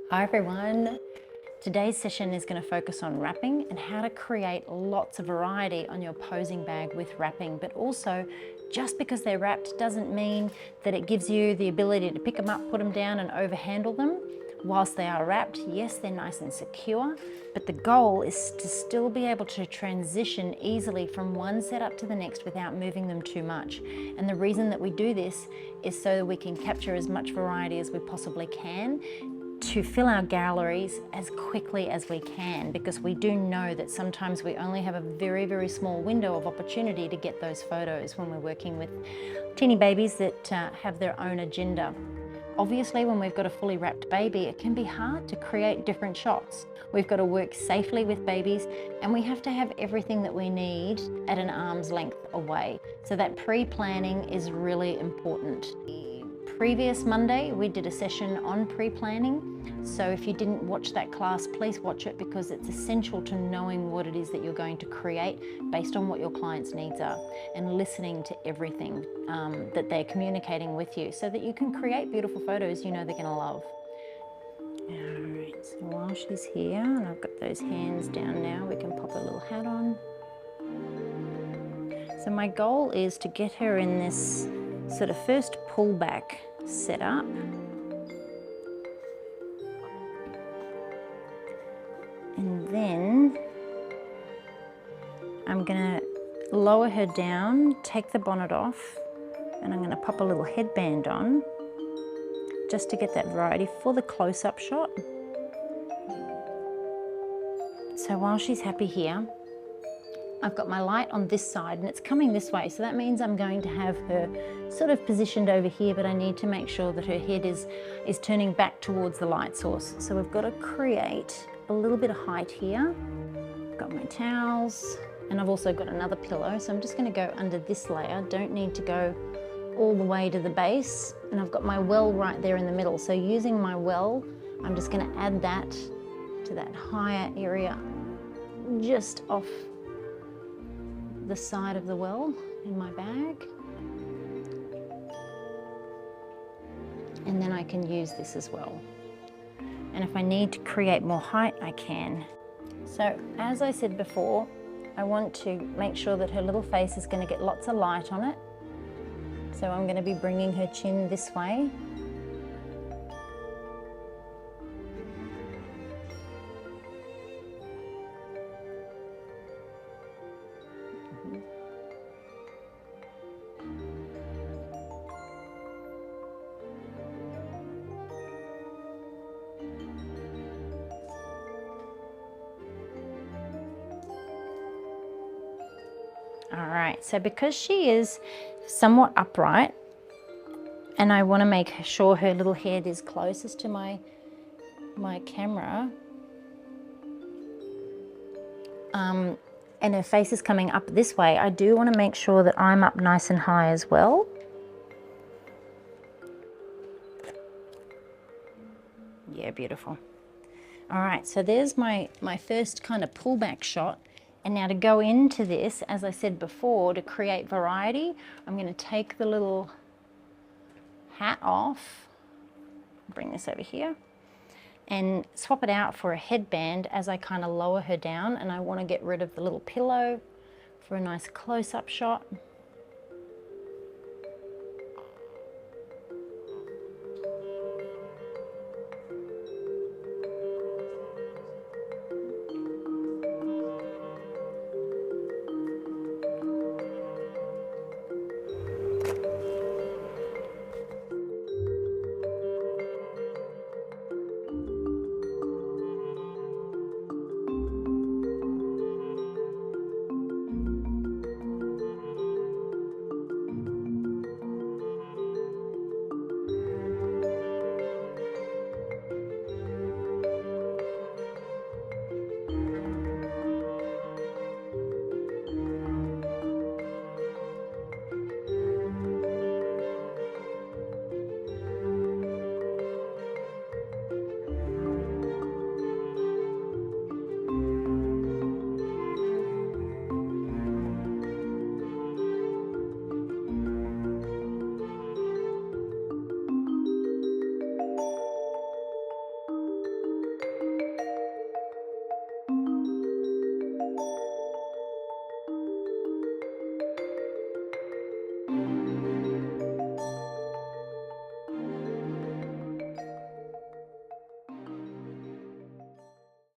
Hi everyone. Today's session is going to focus on wrapping and how to create lots of variety on your posing bag with wrapping, but also just because they're wrapped doesn't mean that it gives you the ability to pick them up, put them down and overhandle them. Whilst they are wrapped, yes, they're nice and secure, but the goal is to still be able to transition easily from one setup to the next without moving them too much. And the reason that we do this is so that we can capture as much variety as we possibly can to fill our galleries as quickly as we can, because we do know that sometimes we only have a very, very small window of opportunity to get those photos when we're working with teeny babies that have their own agenda. Obviously, when we've got a fully wrapped baby, it can be hard to create different shots. We've got to work safely with babies, and we have to have everything that we need at an arm's length away. So that pre-planning is really important. Previous Monday, we did a session on pre-planning. So if you didn't watch that class, please watch it, because it's essential to knowing what it is that you're going to create based on what your client's needs are, and listening to everything that they're communicating with you so that you can create beautiful photos you know they're gonna love. All right, so while she's here and I've got those hands down now, we can pop a little hat on. So my goal is to get her in this sort of first pullback setup. And then I'm gonna lower her down, take the bonnet off, and I'm gonna pop a little headband on just to get that variety for the close-up shot. So while she's happy here, I've got my light on this side and it's coming this way, so that means I'm going to have her sort of positioned over here, but I need to make sure that her head is turning back towards the light source. So we've got to create a little bit of height here. I've got my towels, and I've also got another pillow, so I'm just going to go under this layer. Don't need to go all the way to the base, and I've got my well right there in the middle. So using my well, I'm just going to add that to that higher area just off the side of the well in my bag. And then I can use this as well. And if I need to create more height, I can. So as I said before, I want to make sure that her little face is going to get lots of light on it. So I'm going to be bringing her chin this way. All right, so because she is somewhat upright, and I want to make sure her little head is closest to my camera, and her face is coming up this way, I do want to make sure that I'm up nice and high as well. Yeah, beautiful. All right, so there's my first kind of pullback shot. And now to go into this, as I said before, to create variety, I'm going to take the little hat off, bring this over here, and swap it out for a headband as I kind of lower her down, and I want to get rid of the little pillow for a nice close-up shot.